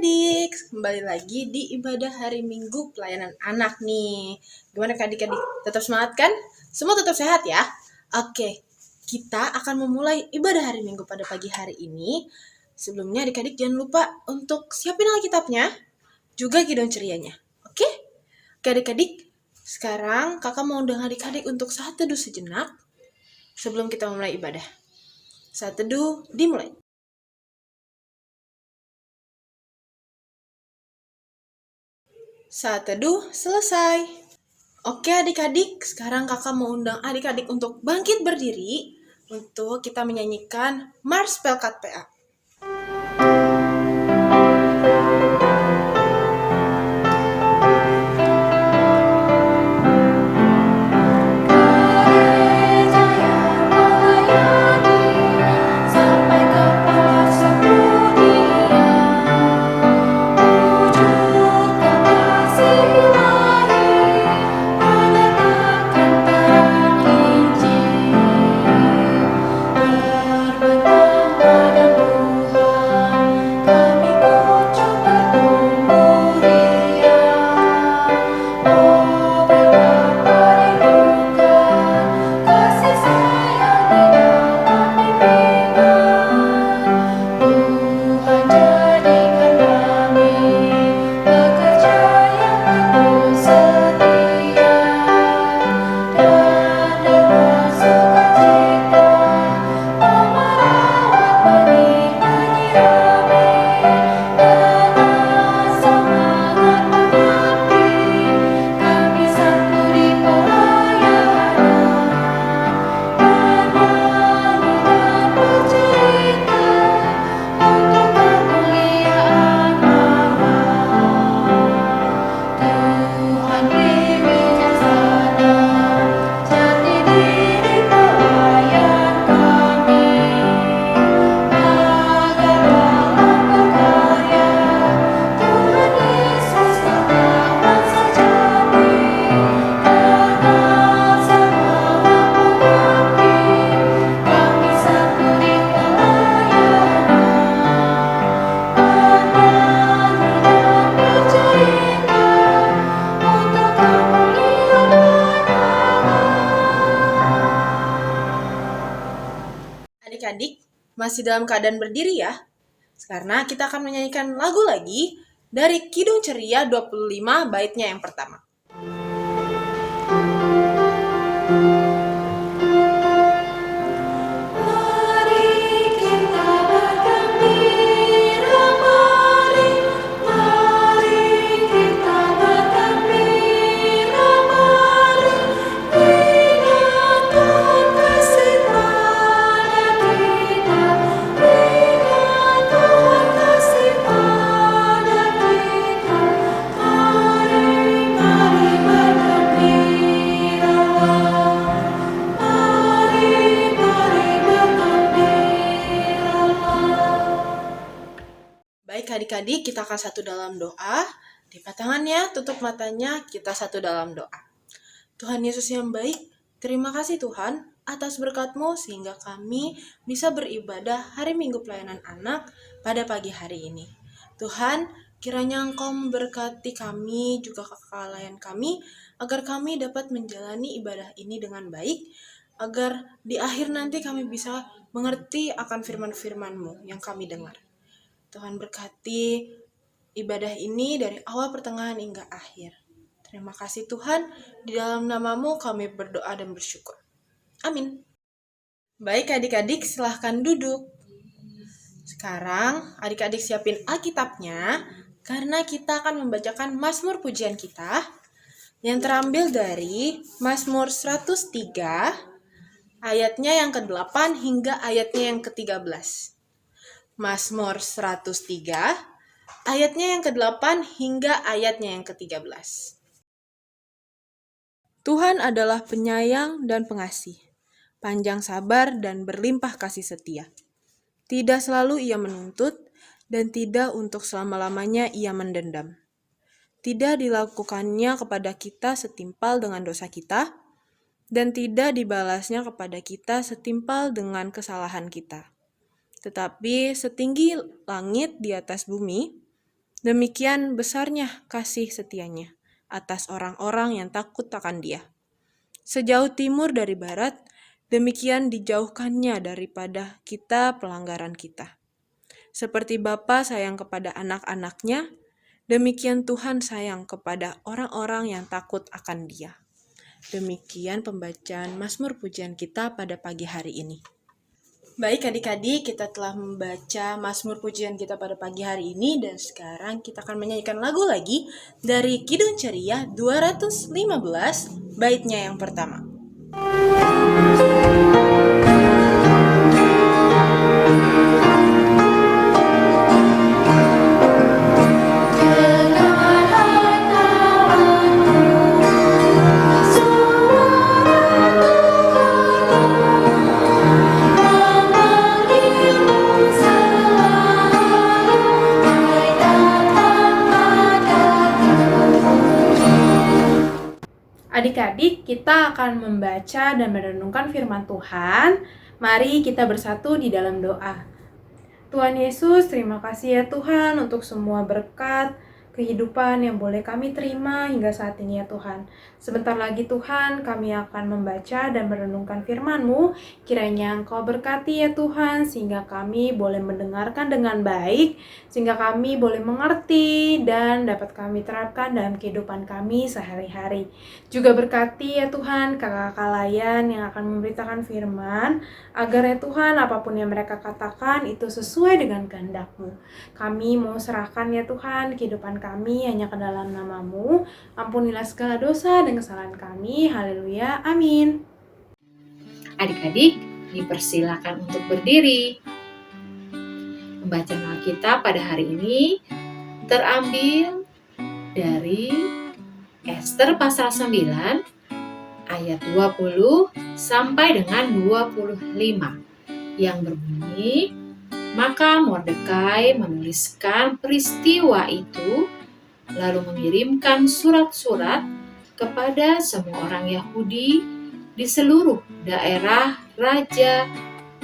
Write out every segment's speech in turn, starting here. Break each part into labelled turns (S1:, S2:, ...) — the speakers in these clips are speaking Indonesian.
S1: adik-adik, kembali lagi di ibadah hari Minggu pelayanan anak nih. Gimana adik-adik? Tetap semangat kan? Semua tetap sehat ya? Oke, kita akan memulai ibadah hari Minggu pada pagi hari ini. Sebelumnya adik-adik jangan lupa untuk siapin Alkitabnya, juga Kidung Cerianya. Oke? Oke adik-adik, sekarang kakak mau undang adik-adik untuk saat teduh sejenak sebelum kita memulai ibadah. Saat teduh dimulai. Saat teduh selesai. Oke adik-adik, sekarang kakak mau undang adik-adik untuk bangkit berdiri untuk kita menyanyikan Mars Pelkat PA. Adik-adik masih dalam keadaan berdiri ya, karena kita akan menyanyikan lagu lagi dari Kidung Ceria 25 baitnya yang pertama. Baik adik-adik, kita akan satu dalam doa. Lipat tangannya, tutup matanya, kita satu dalam doa. Tuhan Yesus yang baik, terima kasih Tuhan atas berkat-Mu sehingga kami bisa beribadah hari Minggu pelayanan anak pada pagi hari ini. Tuhan, kiranya Engkau memberkati kami, juga kakak layan kami, agar kami dapat menjalani ibadah ini dengan baik, agar di akhir nanti kami bisa mengerti akan firman-firman-Mu yang kami dengar. Tuhan berkati ibadah ini dari awal pertengahan hingga akhir. Terima kasih Tuhan, di dalam nama-Mu kami berdoa dan bersyukur. Amin. Baik adik-adik, silahkan duduk. Sekarang adik-adik siapin Alkitabnya, karena kita akan membacakan Mazmur pujian kita, yang terambil dari Mazmur 103, ayatnya yang ke-8 hingga ayatnya yang ke-13. Mazmur 103, ayatnya yang ke-8 hingga ayatnya yang ke-13. Tuhan adalah penyayang dan pengasih, panjang sabar dan berlimpah kasih setia. Tidak selalu ia menuntut, dan tidak untuk selama-lamanya ia mendendam. Tidak dilakukannya kepada kita setimpal dengan dosa kita, dan tidak dibalasnya kepada kita setimpal dengan kesalahan kita. Tetapi setinggi langit di atas bumi, Demikian besarnya kasih setianya atas orang-orang yang takut akan Dia. Sejauh timur dari barat, demikian dijauhkannya daripada kita pelanggaran kita. Seperti Bapa sayang kepada anak-anaknya, demikian Tuhan sayang kepada orang-orang yang takut akan Dia. Demikian pembacaan Mazmur pujian kita pada pagi hari ini. Baik adik-adik, kita telah membaca Mazmur pujian kita pada pagi hari ini dan sekarang kita akan menyanyikan lagu lagi dari Kidung Ceria 215 baitnya yang pertama.
S2: Adik-adik, kita akan membaca dan merenungkan firman Tuhan. Mari kita bersatu di dalam doa. Tuhan Yesus, terima kasih ya Tuhan untuk semua berkat, kehidupan yang boleh kami terima hingga saat ini ya Tuhan. Sebentar lagi Tuhan, kami akan membaca dan merenungkan firman-Mu. Kiranya Engkau berkati ya Tuhan, sehingga kami boleh mendengarkan dengan baik, sehingga kami boleh mengerti dan dapat kami terapkan dalam kehidupan kami sehari-hari. Juga berkati ya Tuhan kakak-kakak layan yang akan memberitakan firman, agar ya Tuhan apapun yang mereka katakan itu sesuai dengan kehendak-Mu. Kami mau serahkan ya Tuhan kehidupan kami hanya ke dalam nama-Mu. Ampunilah segala dosa dan kesalahan kami. Haleluya. Amin.
S3: Adik-adik, dipersilakan untuk berdiri. Pembacaan Alkitab pada hari ini terambil dari Ester pasal 9 ayat 20 sampai dengan 25 yang berbunyi, maka Mordekai menuliskan peristiwa itu lalu mengirimkan surat-surat kepada semua orang Yahudi di seluruh daerah Raja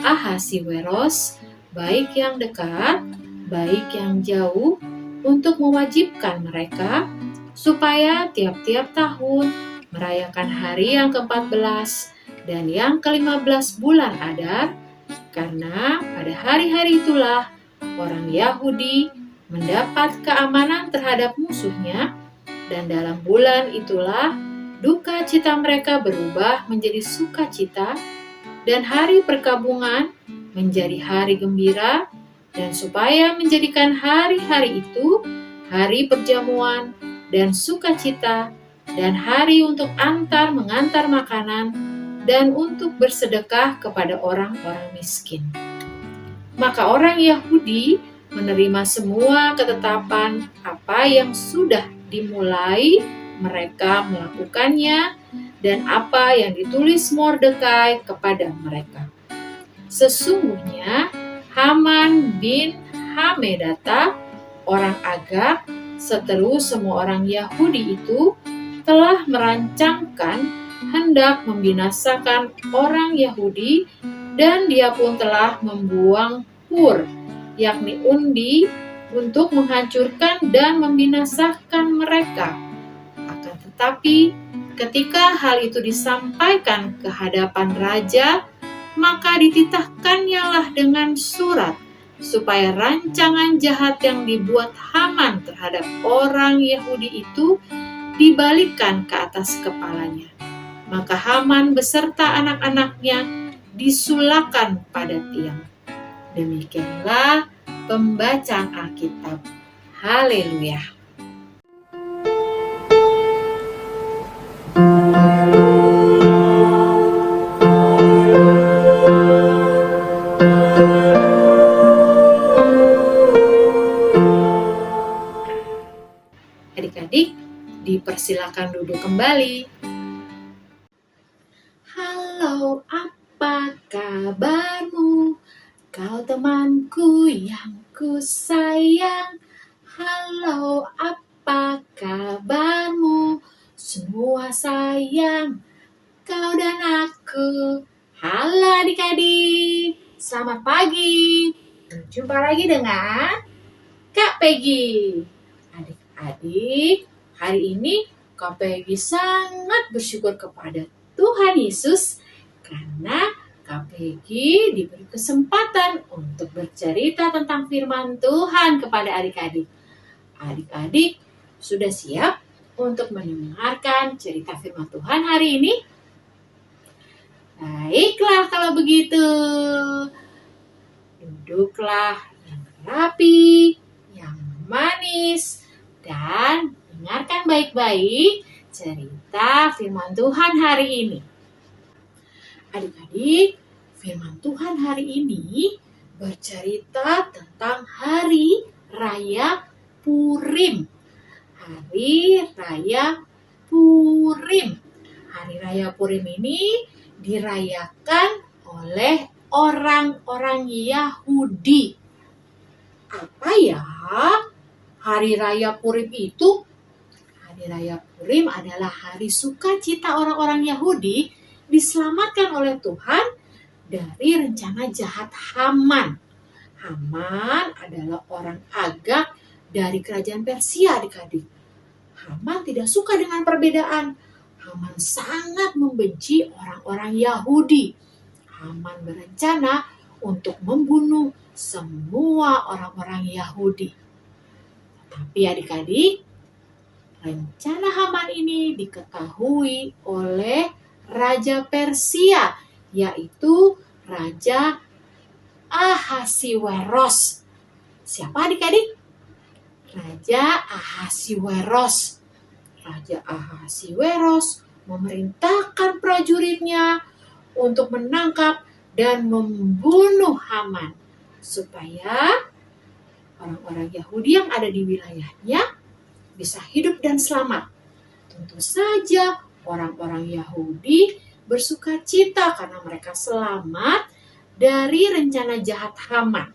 S3: Ahasiweros, baik yang dekat, baik yang jauh, untuk mewajibkan mereka supaya tiap-tiap tahun merayakan hari yang ke-14 dan yang ke-15 bulan Adar, karena pada hari-hari itulah orang Yahudi mendapat keamanan terhadap musuhnya, dan dalam bulan itulah duka cita mereka berubah menjadi sukacita, dan hari perkabungan menjadi hari gembira, dan supaya menjadikan hari-hari itu hari perjamuan dan sukacita, dan hari untuk mengantar makanan, dan untuk bersedekah kepada orang-orang miskin. Maka orang Yahudi menerima semua ketetapan apa yang sudah dimulai mereka melakukannya, dan apa yang ditulis Mordekai kepada mereka. Sesungguhnya Haman bin Hamedata, orang Agag, seteru semua orang Yahudi itu, telah merancangkan hendak membinasakan orang Yahudi, dan dia pun telah membuang Hur, yakni undi, untuk menghancurkan dan membinasakan mereka. Akan tetapi, ketika hal itu disampaikan ke hadapan raja, maka dititahkannya lah dengan surat, supaya rancangan jahat yang dibuat Haman terhadap orang Yahudi itu dibalikkan ke atas kepalanya. Maka Haman beserta anak-anaknya disulakan pada tiang. Demikianlah pembacaan Alkitab. Haleluya. Adik-adik, dipersilakan duduk kembali. Halo, apa kabarmu? Kau temanku yang ku sayang. Halo, apa kabarmu? Semua sayang, kau dan aku. Halo adik-adik, selamat pagi. Berjumpa lagi dengan Kak Peggy. Adik-adik, hari ini KPG sangat bersyukur kepada Tuhan Yesus karena KPG diberi kesempatan untuk bercerita tentang firman Tuhan kepada adik-adik. Adik-adik sudah siap untuk mendengarkan cerita firman Tuhan hari ini? Baiklah kalau begitu. Duduklah yang rapi, yang manis, dan dengarkan baik-baik cerita firman Tuhan hari ini. Adik-adik, firman Tuhan hari ini bercerita tentang Hari Raya Purim. Hari Raya Purim. Hari Raya Purim ini dirayakan oleh orang-orang Yahudi. Apa ya Hari Raya Purim itu? Hari Raya Purim adalah hari sukacita orang-orang Yahudi diselamatkan oleh Tuhan dari rencana jahat Haman. Haman adalah orang Agag dari kerajaan Persia, adik-adik. Haman tidak suka dengan perbedaan. Haman sangat membenci orang-orang Yahudi. Haman berencana untuk membunuh semua orang-orang Yahudi. Tapi adik-adik, rencana Haman ini diketahui oleh Raja Persia, yaitu Raja Ahasiweros. Siapa adik-adik? Raja Ahasiweros. Raja Ahasiweros memerintahkan prajuritnya untuk menangkap dan membunuh Haman supaya orang-orang Yahudi yang ada di wilayahnya bisa hidup dan selamat. Tentu saja orang-orang Yahudi bersuka cita karena mereka selamat dari rencana jahat Haman.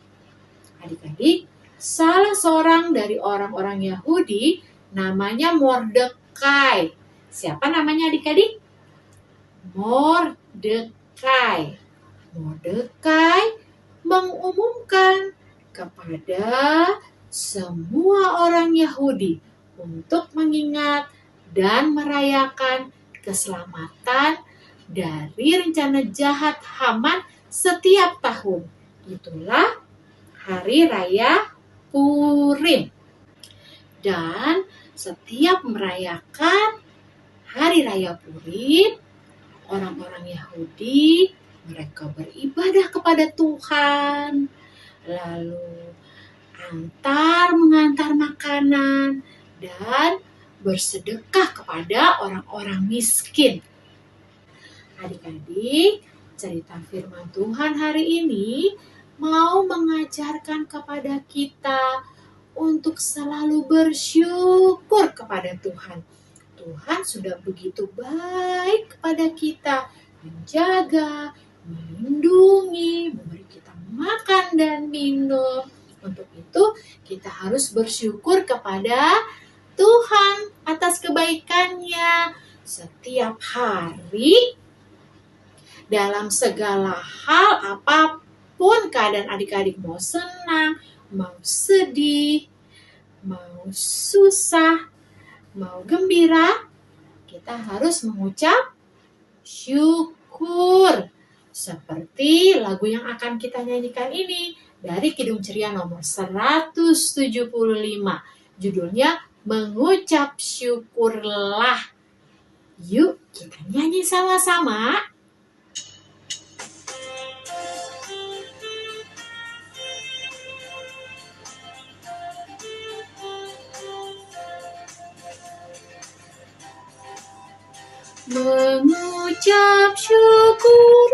S3: Adik-adik, salah seorang dari orang-orang Yahudi namanya Mordekai. Siapa namanya adik-adik? Mordekai. Mordekai mengumumkan kepada semua orang Yahudi untuk mengingat dan merayakan keselamatan dari rencana jahat Haman setiap tahun. Itulah Hari Raya Purim. Dan setiap merayakan Hari Raya Purim, orang-orang Yahudi mereka beribadah kepada Tuhan, lalu mengantar makanan, dan bersedekah kepada orang-orang miskin. Adik-adik, cerita firman Tuhan hari ini mau mengajarkan kepada kita untuk selalu bersyukur kepada Tuhan. Tuhan sudah begitu baik kepada kita, menjaga, melindungi, memberi kita makan dan minum. Untuk itu kita harus bersyukur kepada Tuhan atas kebaikannya setiap hari. Dalam segala hal, apapun keadaan adik-adik, mau senang, mau sedih, mau susah, mau gembira, kita harus mengucap syukur. Seperti lagu yang akan kita nyanyikan ini dari Kidung Ceria nomor 175. Judulnya Mengucap Syukurlah. Yuk kita nyanyi sama-sama. Mengucap syukurlah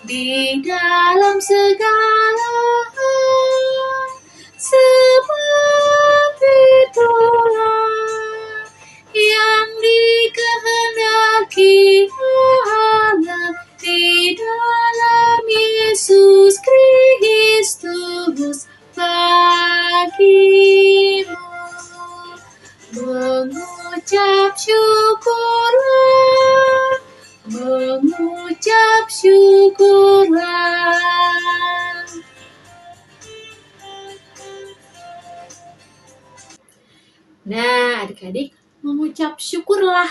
S3: di dalam segala hal, sebab itulah yang dikehendaki Allah di dalam Yesus Kristus bagimu. Mengucap syukurlah, mengucap syukurlah. Nah, adik-adik mengucap syukurlah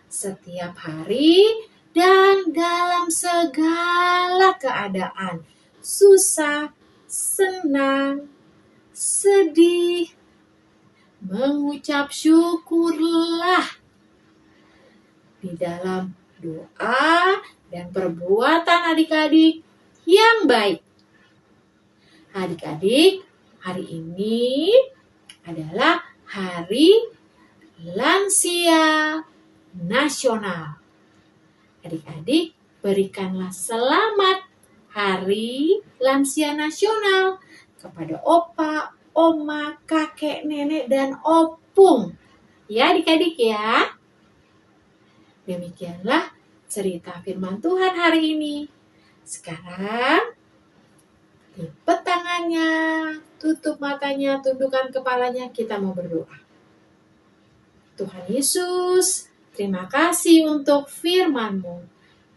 S3: setiap hari dan dalam segala keadaan. Susah, senang, sedih. Mengucap syukurlah di dalam doa dan perbuatan adik-adik yang baik. Adik-adik, hari ini adalah Hari Lansia Nasional. Adik-adik, berikanlah selamat Hari Lansia Nasional kepada opa, oma, kakek, nenek, dan opung. Ya adik-adik ya. Demikianlah cerita firman Tuhan hari ini. Sekarang, lipat tangannya, tutup matanya, tundukkan kepalanya, kita mau berdoa. Tuhan Yesus, terima kasih untuk firman-Mu.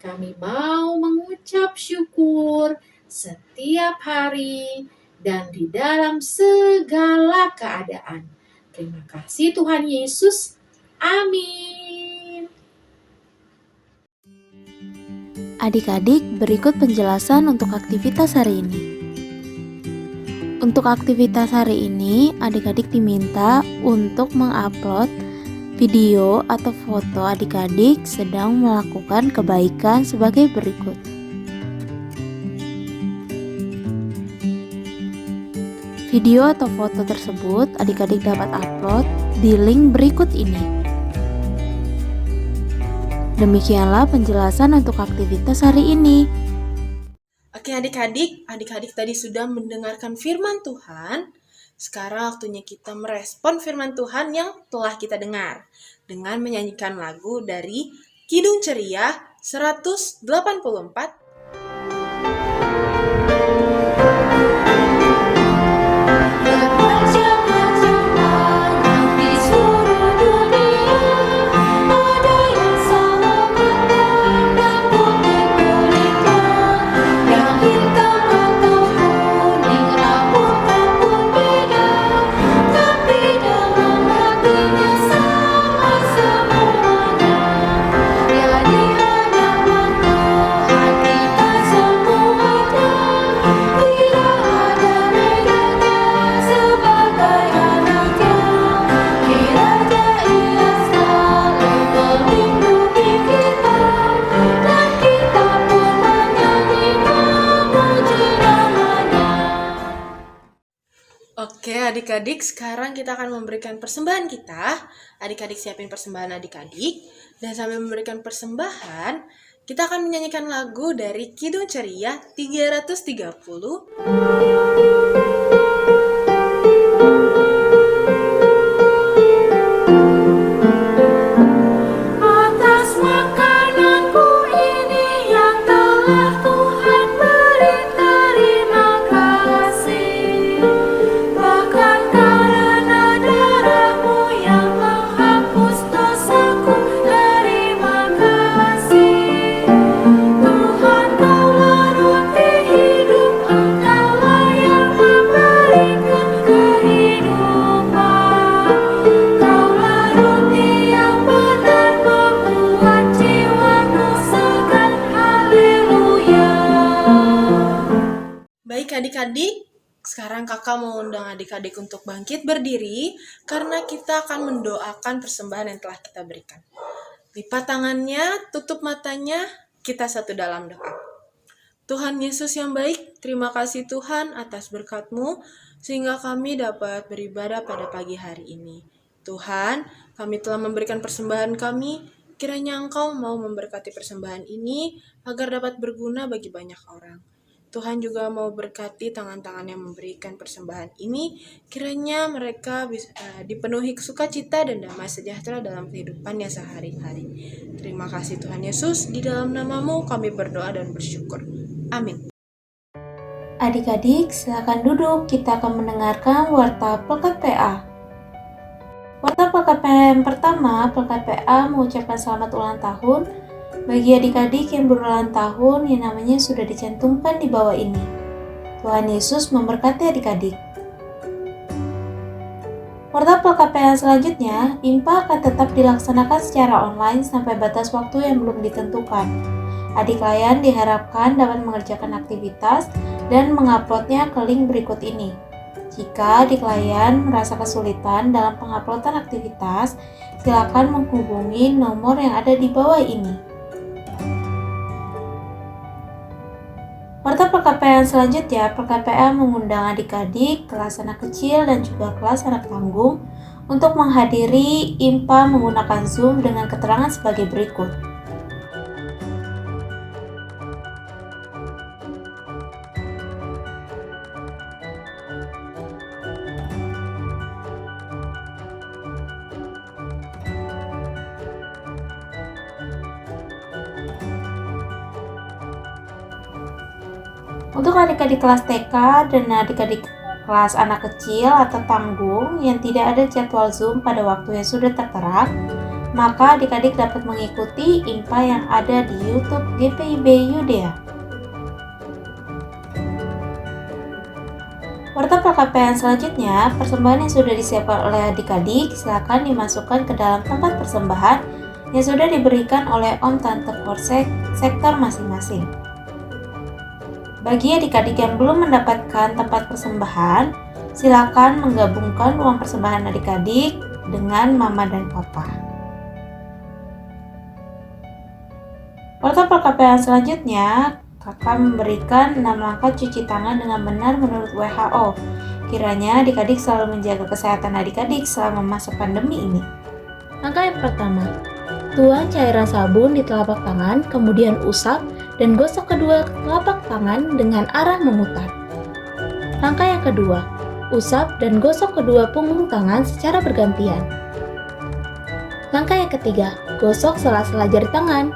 S3: Kami mau mengucap syukur setiap hari dan di dalam segala keadaan. Terima kasih Tuhan Yesus. Amin.
S4: Adik-adik, berikut penjelasan untuk aktivitas hari ini. Untuk aktivitas hari ini, adik-adik diminta untuk mengupload video atau foto adik-adik sedang melakukan kebaikan sebagai berikut. Video atau foto tersebut adik-adik dapat upload di link berikut ini. Demikianlah penjelasan untuk aktivitas hari ini.
S1: Oke adik-adik tadi sudah mendengarkan firman Tuhan. Sekarang waktunya kita merespon firman Tuhan yang telah kita dengar dengan menyanyikan lagu dari Kidung Ceria 184. Oke adik-adik, sekarang kita akan memberikan persembahan kita. Adik-adik siapin persembahan adik-adik. Dan sambil memberikan persembahan, kita akan menyanyikan lagu dari Kidung Ceria 330. Adik-adik, sekarang kakak mau undang adik-adik untuk bangkit berdiri karena kita akan mendoakan persembahan yang telah kita berikan. Lipat tangannya, tutup matanya, kita satu dalam doa. Tuhan Yesus yang baik, terima kasih Tuhan atas berkat-Mu sehingga kami dapat beribadah pada pagi hari ini. Tuhan, kami telah memberikan persembahan kami, kiranya Engkau mau memberkati persembahan ini agar dapat berguna bagi banyak orang. Tuhan juga mau berkati tangan-tangan yang memberikan persembahan ini, kiranya mereka bisa dipenuhi sukacita dan damai sejahtera dalam kehidupannya sehari-hari. Terima kasih Tuhan Yesus, di dalam nama-Mu kami berdoa dan bersyukur. Amin.
S4: Adik-adik, silakan duduk. Kita akan mendengarkan warta Pelkat PA. Warta Pelkat PA yang pertama, Pelkat PA mengucapkan selamat ulang tahun bagi adik-adik yang berulang tahun yang namanya sudah dicantumkan di bawah ini. Tuhan Yesus memberkati adik-adik. Warta PKPA selanjutnya, IMPA akan tetap dilaksanakan secara online sampai batas waktu yang belum ditentukan. Adik layan diharapkan dapat mengerjakan aktivitas dan menguploadnya ke link berikut ini. Jika adik layan merasa kesulitan dalam penguploadan aktivitas, silakan menghubungi nomor yang ada di bawah ini. Warta PKPA selanjutnya, PKPA mengundang adik-adik, kelas anak kecil dan juga kelas anak tanggung untuk menghadiri IMPA menggunakan Zoom dengan keterangan sebagai berikut. Untuk adik-adik kelas TK dan adik-adik kelas anak kecil atau tanggung yang tidak ada jadwal Zoom pada waktu yang sudah tertera, maka adik-adik dapat mengikuti IMPA yang ada di YouTube GPIB Yudea. Warta PKPA selanjutnya, persembahan yang sudah disiapkan oleh adik-adik silakan dimasukkan ke dalam tempat persembahan yang sudah diberikan oleh Om Tante Polsek sektor masing-masing. Bagi adik-adik yang belum mendapatkan tempat persembahan, silakan menggabungkan uang persembahan adik-adik dengan mama dan papa. Warta PKPA selanjutnya, kakak memberikan 6 langkah cuci tangan dengan benar menurut WHO. Kiranya adik-adik selalu menjaga kesehatan adik-adik selama masa pandemi ini.
S5: Langkah yang pertama, tuang cairan sabun di telapak tangan, kemudian usap dan gosok kedua telapak tangan dengan arah memutar. Langkah yang kedua, usap dan gosok kedua punggung tangan secara bergantian. Langkah yang ketiga, gosok sela-sela jari tangan.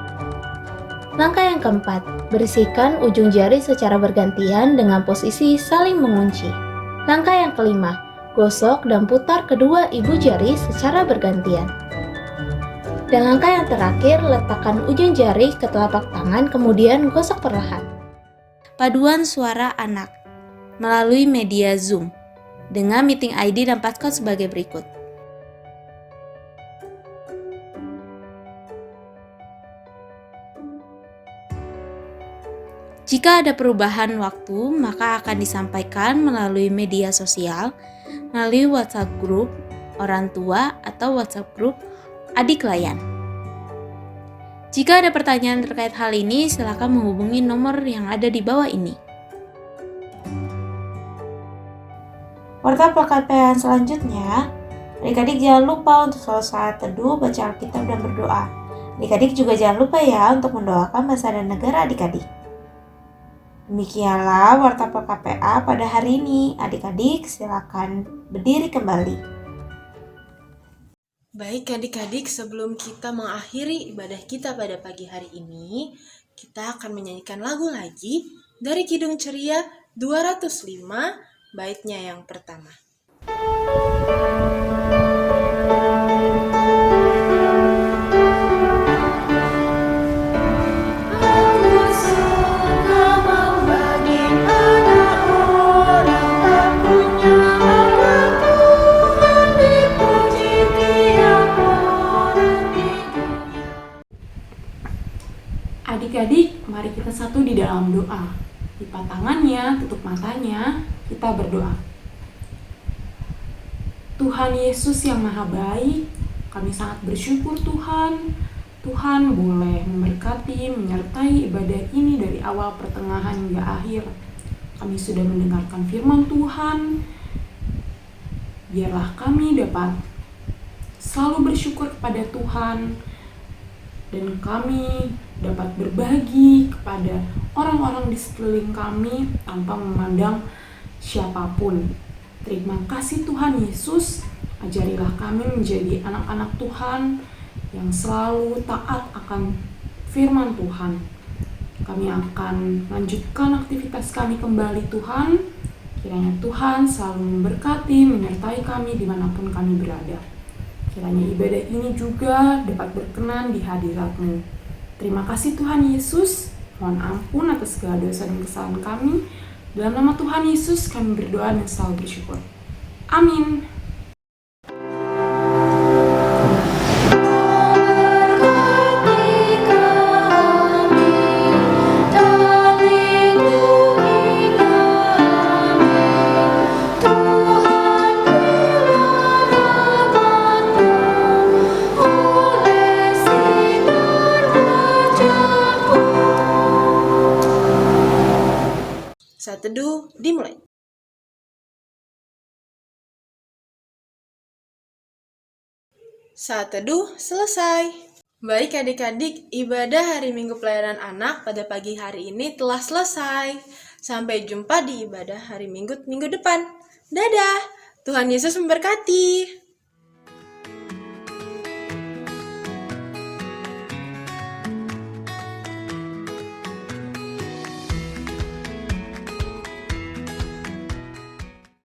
S5: Langkah yang keempat, bersihkan ujung jari secara bergantian dengan posisi saling mengunci. Langkah yang kelima, gosok dan putar kedua ibu jari secara bergantian. Dan langkah yang terakhir, letakkan ujung jari ke telapak tangan kemudian gosok perlahan.
S4: Paduan suara anak melalui media Zoom dengan meeting ID dan passcode sebagai berikut. Jika ada perubahan waktu, maka akan disampaikan melalui media sosial, melalui WhatsApp grup orang tua atau WhatsApp grup adik layan. Jika ada pertanyaan terkait hal ini, silakan menghubungi nomor yang ada di bawah ini. Warta PKPA selanjutnya, adik-adik jangan lupa untuk selalu saat teduh, baca Alkitab dan berdoa. Adik-adik juga jangan lupa ya untuk mendoakan bangsa dan negara adik-adik. Demikianlah Warta PKPA pada hari ini. Adik-adik silakan berdiri kembali.
S1: Baik adik-adik, sebelum kita mengakhiri ibadah kita pada pagi hari ini, kita akan menyanyikan lagu lagi dari Kidung Ceria 205, baitnya yang pertama.
S2: Adik-adik, mari kita satu di dalam doa. Lipat tangannya, tutup matanya, kita berdoa. Tuhan Yesus yang Maha Baik, kami sangat bersyukur Tuhan. Tuhan boleh memberkati, menyertai ibadah ini dari awal, pertengahan, hingga akhir. Kami sudah mendengarkan firman Tuhan. Biarlah kami dapat selalu bersyukur kepada Tuhan, dan kami dapat berbagi kepada orang-orang di sekeliling kami tanpa memandang siapapun. Terima kasih Tuhan Yesus, ajarilah kami menjadi anak-anak Tuhan yang selalu taat akan firman Tuhan. Kami akan lanjutkan aktivitas kami kembali Tuhan. Kiranya Tuhan selalu memberkati, menyertai kami dimanapun kami berada. Kiranya ibadah ini juga dapat berkenan di hadirat-Mu. Terima kasih Tuhan Yesus, mohon ampun atas segala dosa dan kesalahan kami. Dalam nama Tuhan Yesus kami berdoa dan selalu bersyukur. Amin.
S1: dimulai. Saat teduh selesai. Baik adik-adik, ibadah hari Minggu Pelayanan Anak pada pagi hari ini telah selesai. Sampai jumpa di ibadah hari Minggu depan. Dadah, Tuhan Yesus memberkati.